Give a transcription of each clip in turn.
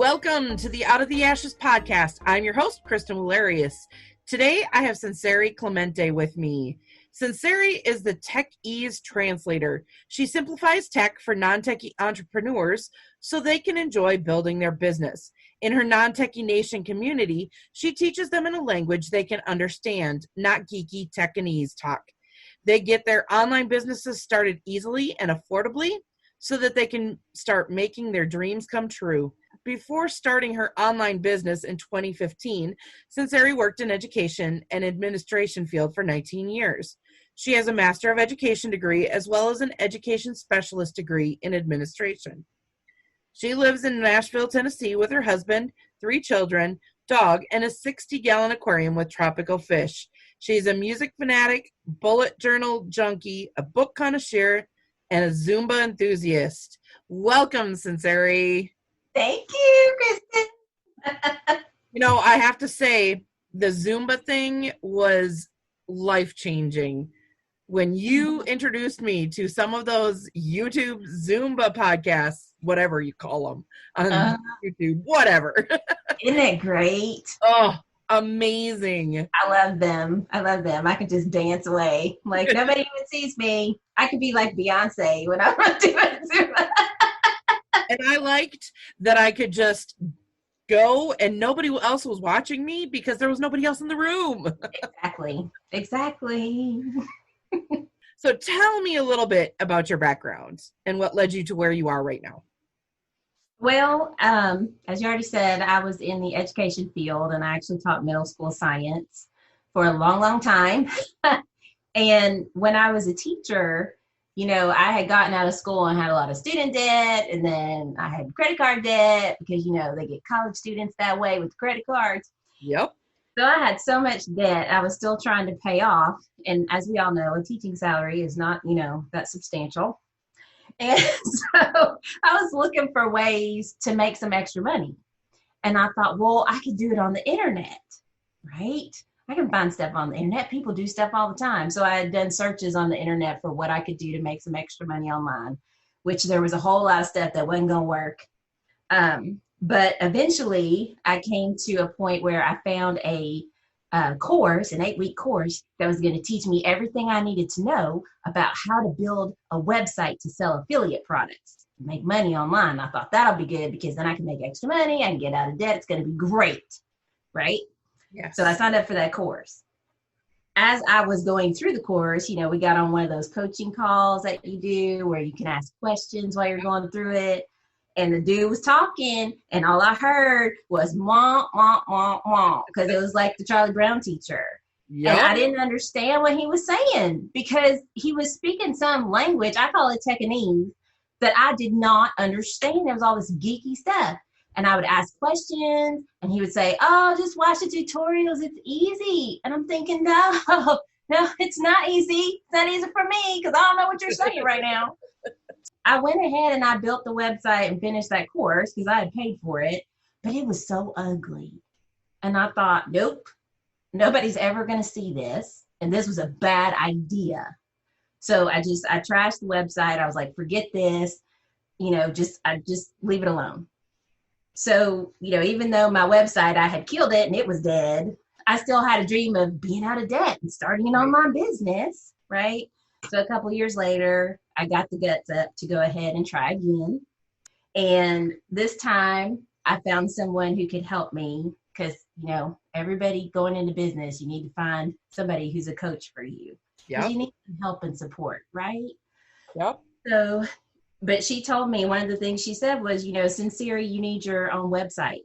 Welcome to the Out of the Ashes podcast. I'm your host, Kristen Willarius. Today, I have Sencery Clemente with me. Sencery is the tech ease translator. She simplifies tech for non-techie entrepreneurs so they can enjoy building their business. In her non-techie nation community, she teaches them in a language they can understand, not geeky tech-and-ease talk. They get their online businesses started easily and affordably so that they can start making their dreams come true. Before starting her online business in 2015, Sencery worked in education and administration field for 19 years. She has a Master of Education degree as well as an Education Specialist degree in administration. She lives in Nashville, Tennessee with her husband, 3 children, dog, and a 60-gallon aquarium with tropical fish. She's a music fanatic, bullet journal junkie, a book connoisseur, and a Zumba enthusiast. Welcome, Sencery. Thank you, Kristen. I have to say, the Zumba thing was life-changing. When you introduced me to some of those YouTube Zumba podcasts, whatever you call them, on YouTube, whatever. Isn't it great? Oh, amazing. I love them. I can just dance away. Like, nobody even sees me. I could be like Beyonce when I'm doing Zumba. And I liked that I could just go and nobody else was watching me because there was nobody else in the room. Exactly. So tell me a little bit about your background and what led you to where you are right now. Well, as you already said, I was in the education field and I actually taught middle school science for a long, long time. And when I was a teacher, I had gotten out of school and had a lot of student debt, and then I had credit card debt because, they get college students that way with credit cards. Yep. So I had so much debt I was still trying to pay off. And as we all know, a teaching salary is not, that substantial. And so I was looking for ways to make some extra money. And I thought, well, I could do it on the internet, right? I can find stuff on the internet. People do stuff all the time. So I had done searches on the internet for what I could do to make some extra money online, which there was a whole lot of stuff that wasn't going to work. But eventually I came to a point where I found a course, an 8-week course that was going to teach me everything I needed to know about how to build a website to sell affiliate products, to make money online. I thought that'll be good because then I can make extra money. I can get out of debt. It's going to be great. Right? Yes. So I signed up for that course. As I was going through the course, we got on one of those coaching calls that you do where you can ask questions while you're going through it. And the dude was talking and all I heard was wah, wah, wah, wah, because it was like the Charlie Brown teacher. Yep. And I didn't understand what he was saying because he was speaking some language, I call it Tekanese, that I did not understand. There was all this geeky stuff. And I would ask questions and he would say, oh, just watch the tutorials. It's easy. And I'm thinking, no, it's not easy. It's not easy for me because I don't know what you're saying right now. I went ahead and I built the website and finished that course because I had paid for it, but it was so ugly. And I thought, nope, nobody's ever going to see this. And this was a bad idea. So I trashed the website. I was like, forget this, I just leave it alone. So, even though my website, I had killed it and it was dead, I still had a dream of being out of debt and starting an online business, right? So a couple of years later, I got the guts up to go ahead and try again. And this time I found someone who could help me because, everybody going into business, you need to find somebody who's a coach for you. Yeah. You need some help and support, right? Yep. So, but she told me one of the things she said was, Sencery, you need your own website.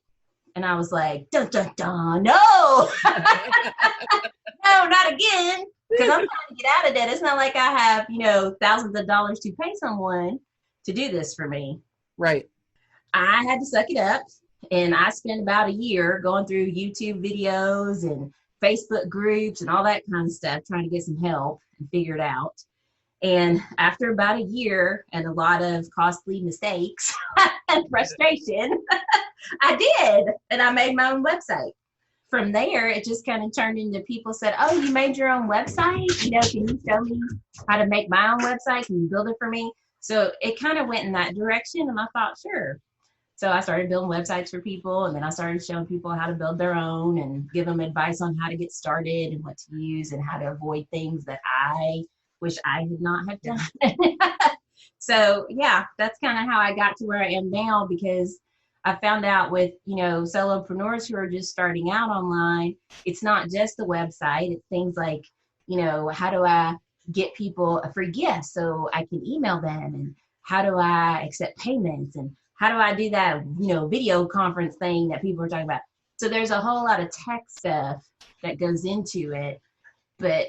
And I was like, dun, dun, dun, no, no, not again. Because I'm trying to get out of debt. It's not like I have, thousands of dollars to pay someone to do this for me. Right. I had to suck it up. And I spent about a year going through YouTube videos and Facebook groups and all that kind of stuff, trying to get some help and figure it out. And after about a year and a lot of costly mistakes and frustration, I did. And I made my own website. From there, it just kind of turned into people said, oh, you made your own website? Can you show me how to make my own website? Can you build it for me? So it kind of went in that direction. And I thought, sure. So I started building websites for people, and then I started showing people how to build their own and give them advice on how to get started and what to use and how to avoid things that I wish I had not have done. So yeah, that's kind of how I got to where I am now, because I found out with, solopreneurs who are just starting out online, it's not just the website. It's things like, how do I get people a free gift so I can email them? And how do I accept payments? And how do I do that, video conference thing that people are talking about? So there's a whole lot of tech stuff that goes into it. But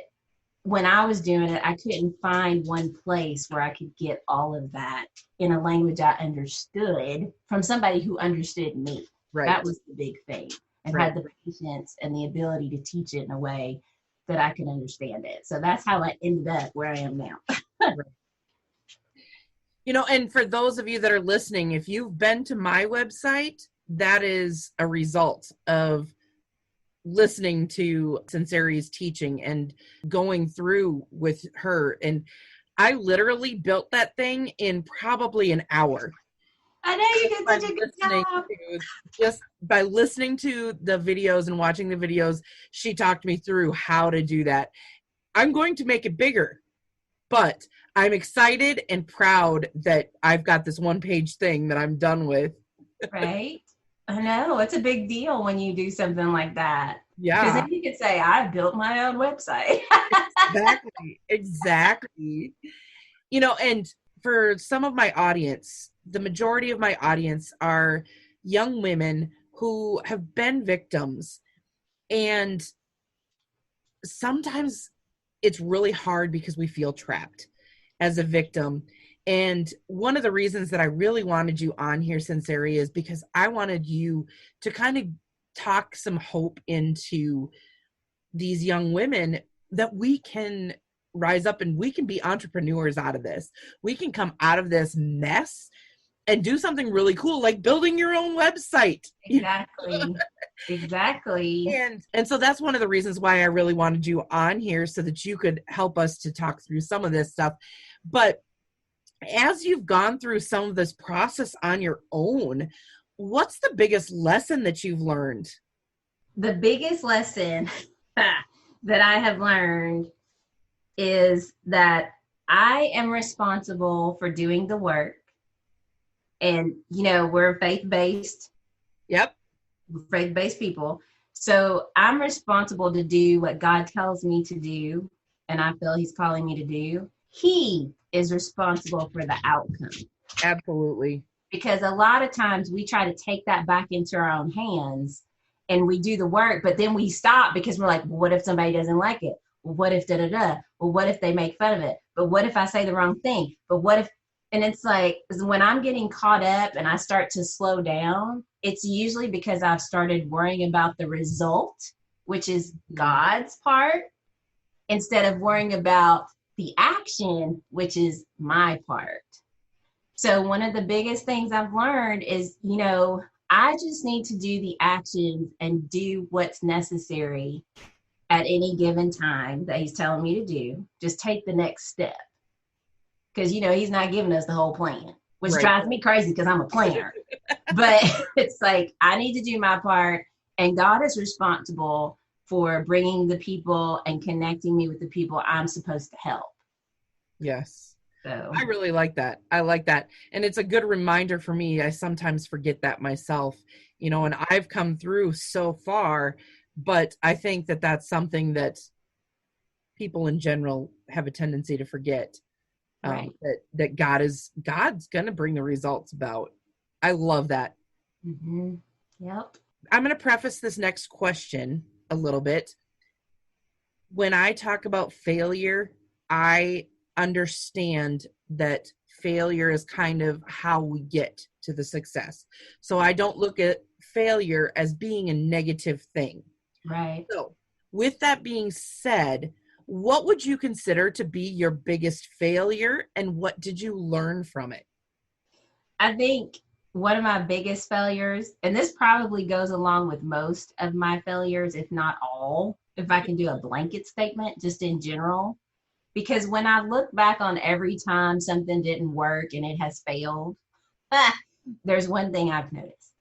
when I was doing it, I couldn't find one place where I could get all of that in a language I understood from somebody who understood me. Right. That was the big thing, and had the patience and the ability to teach it in a way that I could understand it. So that's how I ended up where I am now. And for those of you that are listening, if you've been to my website, that is a result of listening to Sencery's teaching and going through with her. And I literally built that thing in probably an hour. I know you did such a good job. Just by listening to the videos and watching the videos, she talked me through how to do that. I'm going to make it bigger, but I'm excited and proud that I've got this one-page thing that I'm done with. Right? I know. It's a big deal when you do something like that. Yeah. Because then you could say, I built my own website. Exactly. And for some of my audience, the majority of my audience are young women who have been victims. And sometimes it's really hard because we feel trapped as a victim. And one of the reasons that I really wanted you on here, Sencery, is because I wanted you to kind of talk some hope into these young women that we can rise up and we can be entrepreneurs out of this. We can come out of this mess and do something really cool, like building your own website. Exactly. And so that's one of the reasons why I really wanted you on here, so that you could help us to talk through some of this stuff. But as you've gone through some of this process on your own, what's the biggest lesson that you've learned? The biggest lesson that I have learned is that I am responsible for doing the work. And, we're faith-based. Yep. We're faith-based people. So I'm responsible to do what God tells me to do, and I feel he's calling me to do. He is responsible for the outcome. Absolutely. Because a lot of times we try to take that back into our own hands and we do the work, but then we stop because we're like, well, what if somebody doesn't like it? Well, what if da-da-da? Well, what if they make fun of it? But what if I say the wrong thing? But what if, and it's like, when I'm getting caught up and I start to slow down, it's usually because I've started worrying about the result, which is God's part, instead of worrying about the action, which is my part. So one of the biggest things I've learned is, I just need to do the actions and do what's necessary at any given time that he's telling me to do. Just take the next step. Because, he's not giving us the whole plan, which drives me crazy because I'm a planner. But it's like, I need to do my part, and God is responsible for bringing the people and connecting me with the people I'm supposed to help. Yes. So I really like that. I like that. And it's a good reminder for me. I sometimes forget that myself, and I've come through so far, but I think that that's something that people in general have a tendency to forget. Right. That God's going to bring the results about. I love that. Mm-hmm. Yep. I'm going to preface this next question a little bit. When I talk about failure, I understand that failure is kind of how we get to the success. So I don't look at failure as being a negative thing. Right. So with that being said, what would you consider to be your biggest failure, and what did you learn from it? I think one of my biggest failures, and this probably goes along with most of my failures, if not all, if I can do a blanket statement, just in general, because when I look back on every time something didn't work and it has failed, there's one thing I've noticed.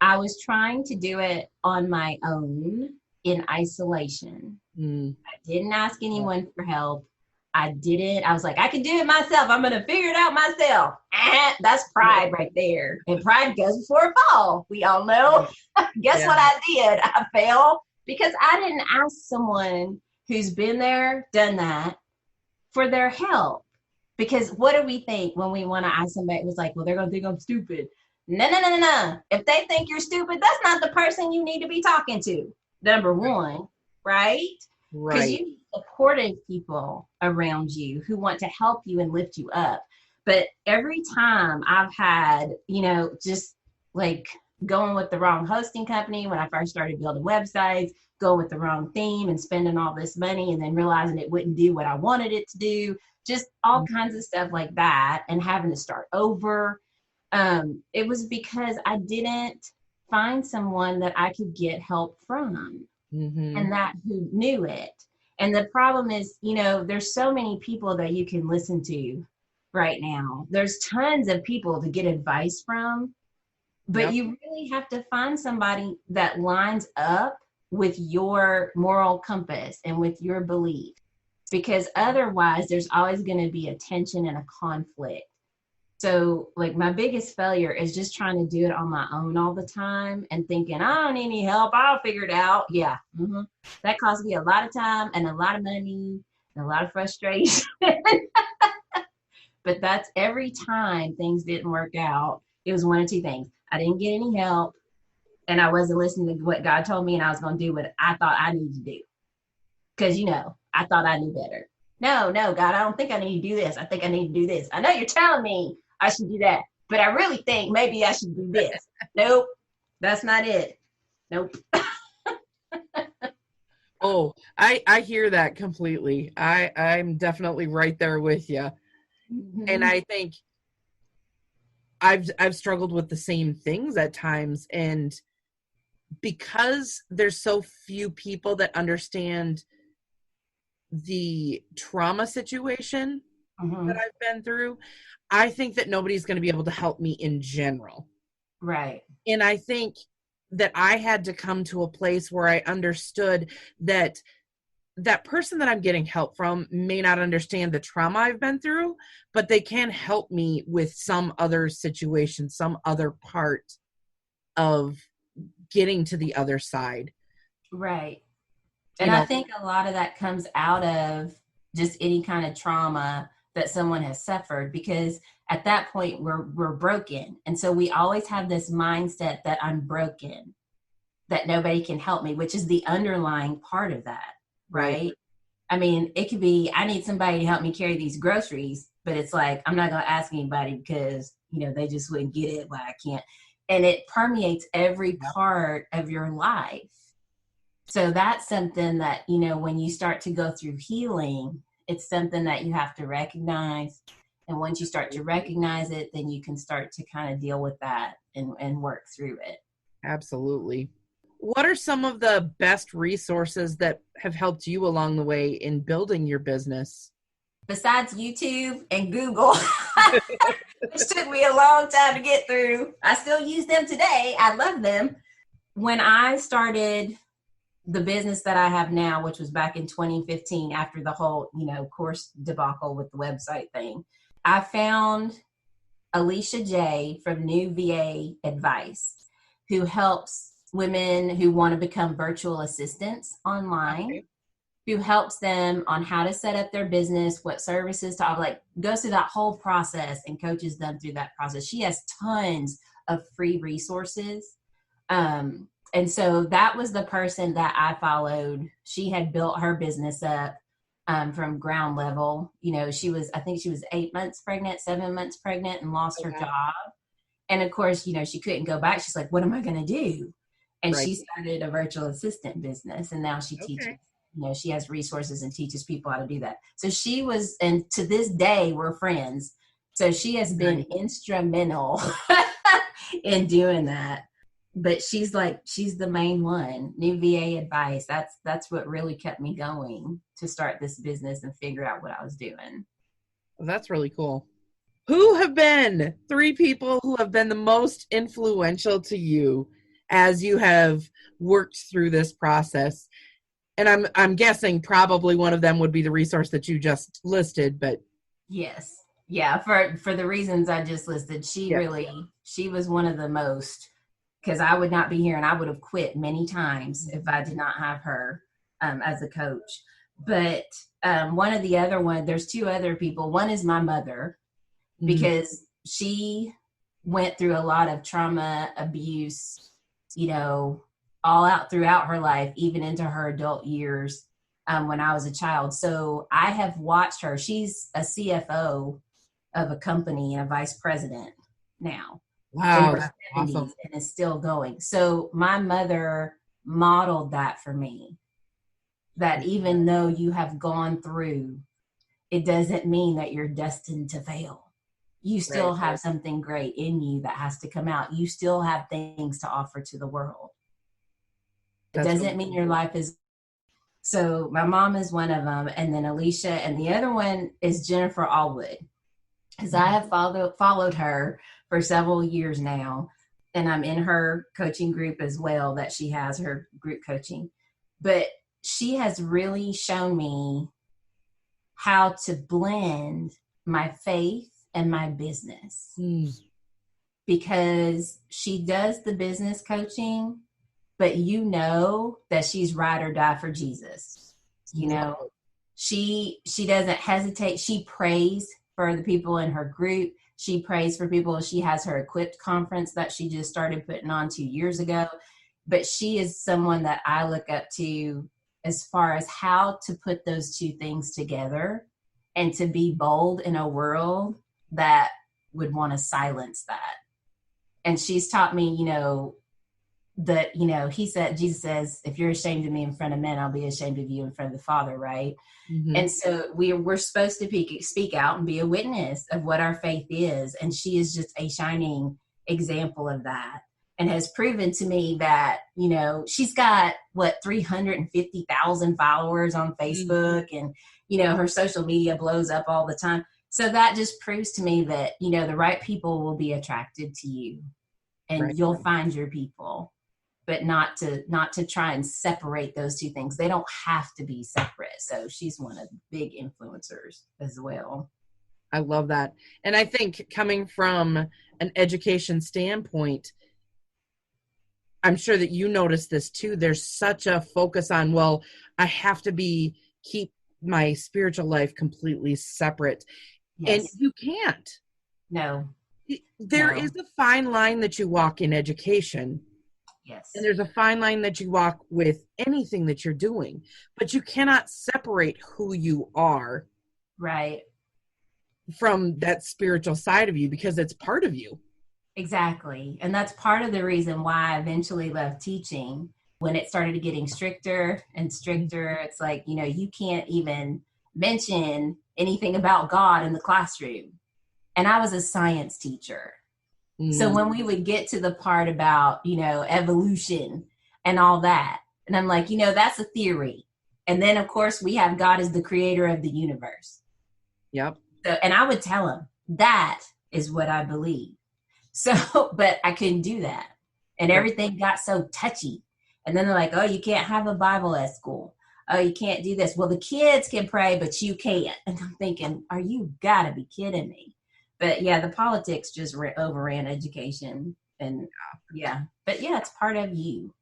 I was trying to do it on my own in isolation. I didn't ask anyone for help. I was like, I can do it myself. I'm going to figure it out myself. That's pride right there. And pride goes before a fall. We all know. Guess what I did? I fell because I didn't ask someone who's been there, done that, for their help. Because what do we think when we want to ask somebody? It was like, well, they're going to think I'm stupid. No. If they think you're stupid, that's not the person you need to be talking to. Number one, right? Because you need supportive people around you who want to help you and lift you up. But every time I've had, just like going with the wrong hosting company when I first started building websites, going with the wrong theme and spending all this money and then realizing it wouldn't do what I wanted it to do, just all kinds of stuff like that, and having to start over. It was because I didn't find someone that I could get help from and that who knew it. And the problem is, there's so many people that you can listen to right now. There's tons of people to get advice from, but you really have to find somebody that lines up with your moral compass and with your belief, because otherwise there's always going to be a tension and a conflict. So like my biggest failure is just trying to do it on my own all the time and thinking, I don't need any help, I'll figure it out. Yeah. That cost me a lot of time and a lot of money and a lot of frustration. But that's every time things didn't work out. It was one of two things. I didn't get any help and I wasn't listening to what God told me, and I was going to do what I thought I needed to do. Because, I thought I knew better. No, God, I don't think I need to do this. I think I need to do this. I know you're telling me I should do that, but I really think maybe I should do this. Nope, that's not it. Nope. Oh, I hear that completely. I'm definitely right there with you. And I think I've struggled with the same things at times, and because there's so few people that understand the trauma situation that I've been through, I think that nobody's going to be able to help me in general. Right. And I think that I had to come to a place where I understood that that person that I'm getting help from may not understand the trauma I've been through, but they can help me with some other situation, some other part of getting to the other side. Right. And I think a lot of that comes out of just any kind of trauma that someone has suffered, because at that point we're broken. And so we always have this mindset that I'm broken, that nobody can help me, which is the underlying part of that. Right. I mean, it could be, I need somebody to help me carry these groceries, but it's like, I'm not going to ask anybody because, they just wouldn't get it. Why I can't. And it permeates every part of your life. So that's something that, when you start to go through healing, it's something that you have to recognize. And once you start to recognize it, then you can start to kind of deal with that and work through it. Absolutely. What are some of the best resources that have helped you along the way in building your business? Besides YouTube and Google, which took me a long time to get through. I still use them today. I love them. When I started the business that I have now, which was back in 2015, after the whole, course debacle with the website thing, I found Alicia J from New VA Advice, who helps women who want to become virtual assistants online, who helps them on how to set up their business, what services to offer, goes through that whole process and coaches them through that process. She has tons of free resources. And so that was the person that I followed. She had built her business up from ground level. I think she was 7 months pregnant and lost her job. And of course, she couldn't go back. She's like, what am I going to do? And she started a virtual assistant business. And now she teaches, she has resources and teaches people how to do that. So she was, and to this day, we're friends. So she has been instrumental in doing that. But she's the main one. New VA Advice. That's what really kept me going to start this business and figure out what I was doing. Well, that's really cool. Who have been 3 people who have been the most influential to you as you have worked through this process? And I'm guessing probably one of them would be the resource that you just listed, but Yes. Yeah, for the reasons I just listed, yeah. she was one of the most, because I would not be here and I would have quit many times if I did not have her as a coach. But one of the other one, there's 2 other people. One is my mother, because she went through a lot of trauma, abuse, all out throughout her life, even into her adult years when I was a child. So I have watched her. She's a CFO of a company and a vice president now in Wow, her that's 70s awesome. and is still going. So my mother modeled that for me, that even though you have gone through, it doesn't mean that you're destined to fail. You still Right. have something great in you that has to come out. You still have things to offer to the world. It That's doesn't really mean cool. your life is. So my mom is one of them, and then Alicia, and the other one is Jennifer Allwood, because I have followed her for several years now, and I'm in her coaching group as well, that she has her group coaching. But she has really shown me how to blend my faith and my business, because she does the business coaching, but that she's ride or die for Jesus. She doesn't hesitate. She prays for the people in her group. She prays for people. She has her Equipped conference that she just started putting on 2 years ago. But she is someone that I look up to as far as how to put those 2 things together and to be bold in a world that would want to silence that. And she's taught me, that, Jesus says, if you're ashamed of me in front of men, I'll be ashamed of you in front of the Father, right? And so we're supposed to speak out and be a witness of what our faith is. And she is just a shining example of that, and has proven to me that, she's got 350,000 followers on Facebook, and, her social media blows up all the time. So that just proves to me that, the right people will be attracted to you, and Right. you'll find your people. But not to try and separate those 2 things. They don't have to be separate. So she's one of the big influencers as well. I love that. And I think coming from an education standpoint, I'm sure that you notice this too. There's such a focus on, well, I have to keep my spiritual life completely separate. Yes. And you can't. No. There is a fine line that you walk in education. Yes. And there's a fine line that you walk with anything that you're doing, but you cannot separate who you are, right, from that spiritual side of you, because it's part of you. Exactly. And that's part of the reason why I eventually left teaching. When it started getting stricter and stricter, it's like, you can't even mention anything about God in the classroom. And I was a science teacher. So when we would get to the part about, evolution and all that, and I'm like, that's a theory. And then, of course, we have God as the creator of the universe. Yep. So, and I would tell them that is what I believe. So, but I couldn't do that. And everything got so touchy. And then they're like, oh, you can't have a Bible at school. Oh, you can't do this. Well, the kids can pray, but you can't. And I'm thinking, are you gotta be kidding me? But yeah, the politics just overran education. And but it's part of you.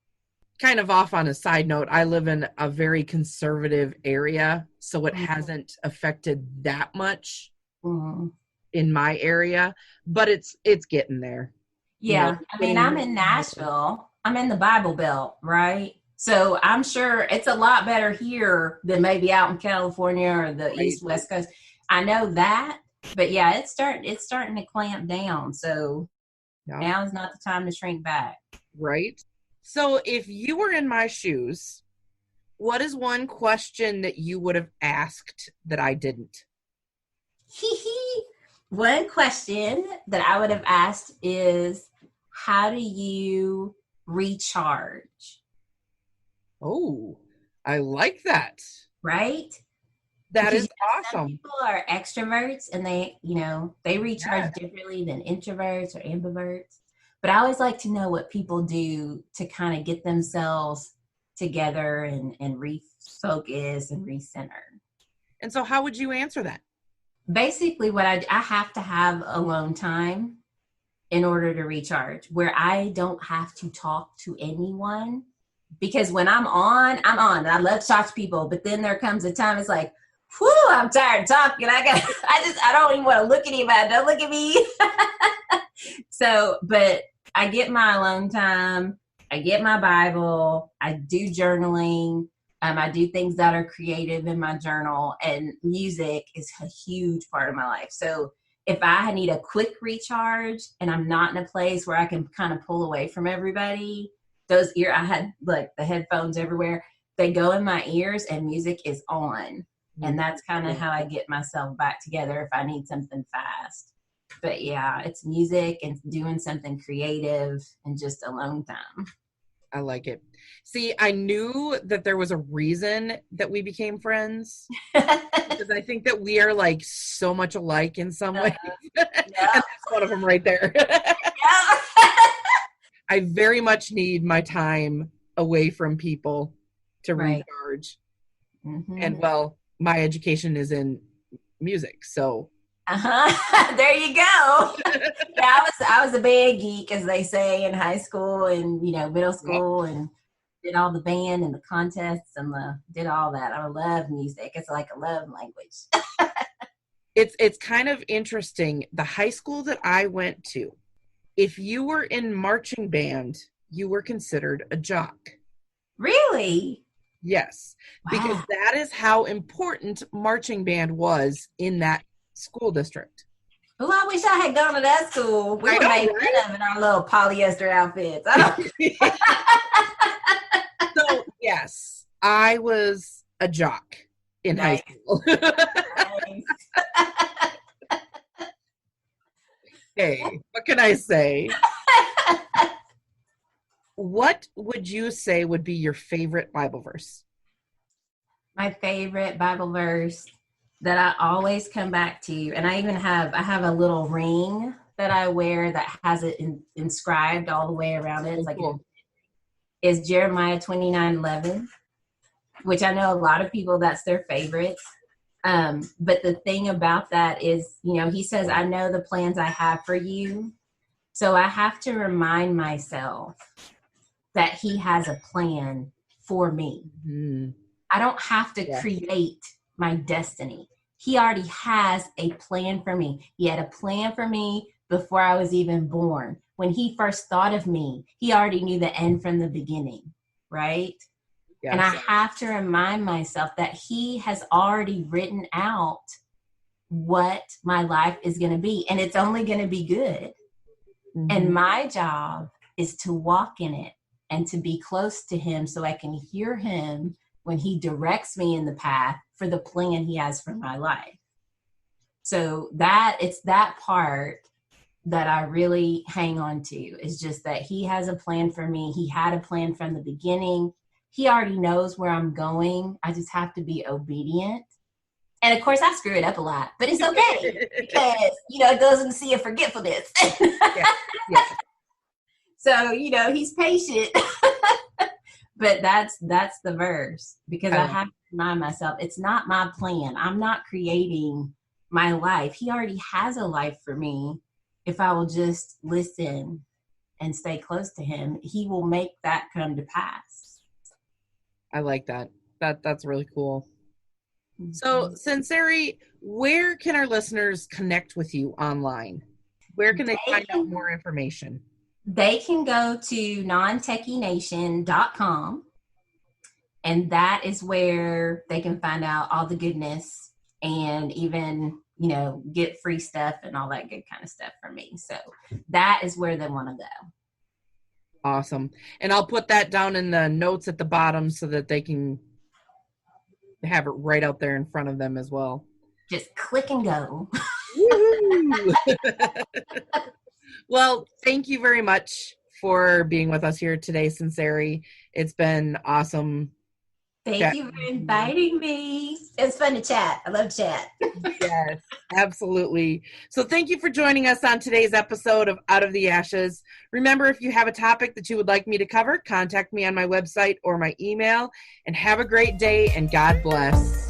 Kind of off on a side note, I live in a very conservative area, so it hasn't affected that much in my area, but it's getting there. Yeah. I mean, I'm in Nashville. I'm in the Bible Belt, right? So I'm sure it's a lot better here than maybe out in California or the East West Coast. I know that. But yeah, it's starting to clamp down. So now is not the time to shrink back. Right. So if you were in my shoes, what is one question that you would have asked that I didn't? One question that I would have asked is, how do you recharge? Oh, I like that. Right? That Because is some awesome. people are extroverts and they recharge Yes. differently than introverts or ambiverts. But I always like to know what people do to kind of get themselves together and refocus and recenter. And so how would you answer that? Basically, what I have to have alone time in order to recharge, where I don't have to talk to anyone. Because when I'm on, and I love to talk to people, but then there comes a time it's like, whew, I'm tired of talking. I don't even want to look at anybody. Don't look at me. So, but I get my alone time. I get my Bible. I do journaling. I do things that are creative in my journal, and music is a huge part of my life. So if I need a quick recharge and I'm not in a place where I can kind of pull away from everybody, I had like the headphones everywhere. They go in my ears and music is on. And that's kind of how I get myself back together if I need something fast. But yeah, it's music and doing something creative and just alone time. I like it. See, I knew that there was a reason that we became friends because I think that we are like so much alike in some ways. Yeah. And that's one of them right there. Yeah. I very much need my time away from people to recharge. Mm-hmm. And well, my education is in music, so. There you go. Yeah, I was a band geek, as they say, in high school and middle school, and did all the band and the contests and did all that. I love music. It's like a love language. It's kind of interesting. The high school that I went to, if you were in marching band, you were considered a jock. Really? Yes, because that is how important marching band was in that school district. Oh, I wish I had gone to that school. We were made fun of in our little polyester outfits. So, yes, I was a jock in high school. Hey, what can I say? What would you say would be your favorite Bible verse? My favorite Bible verse that I always come back to, and I have a little ring that I wear that has it inscribed all the way around it. It's like cool. Is Jeremiah 29:11, which I know a lot of people, that's their favorite. But the thing about that is, he says, I know the plans I have for you. So I have to remind myself that he has a plan for me. Mm-hmm. I don't have to create my destiny. He already has a plan for me. He had a plan for me before I was even born. When he first thought of me, he already knew the end from the beginning, right? Yes. And I have to remind myself that he has already written out what my life is going to be, and it's only going to be good. Mm-hmm. And my job is to walk in it and to be close to him so I can hear him when he directs me in the path for the plan he has for my life. So it's that part that I really hang on to, is just that he has a plan for me. He had a plan from the beginning. He already knows where I'm going. I just have to be obedient. And of course I screw it up a lot, but it's okay because, it goes in the sea of forgetfulness. Yeah. So, he's patient. But that's the verse, because I have to remind myself, it's not my plan. I'm not creating my life. He already has a life for me. If I will just listen and stay close to him, he will make that come to pass. I like that. That's really cool. Mm-hmm. So, Sencery, where can our listeners connect with you online? Where can they find out more information? They can go to nontechination.com, and that is where they can find out all the goodness and even, get free stuff and all that good kind of stuff from me. So that is where they want to go. Awesome. And I'll put that down in the notes at the bottom so that they can have it right out there in front of them as well. Just click and go. Well, thank you very much for being with us here today, Sencery. It's been awesome Thank you for inviting me. It was fun to chat. I love chat. Yes, absolutely. So thank you for joining us on today's episode of Out of the Ashes. Remember, if you have a topic that you would like me to cover, contact me on my website or my email. And have a great day, and God bless.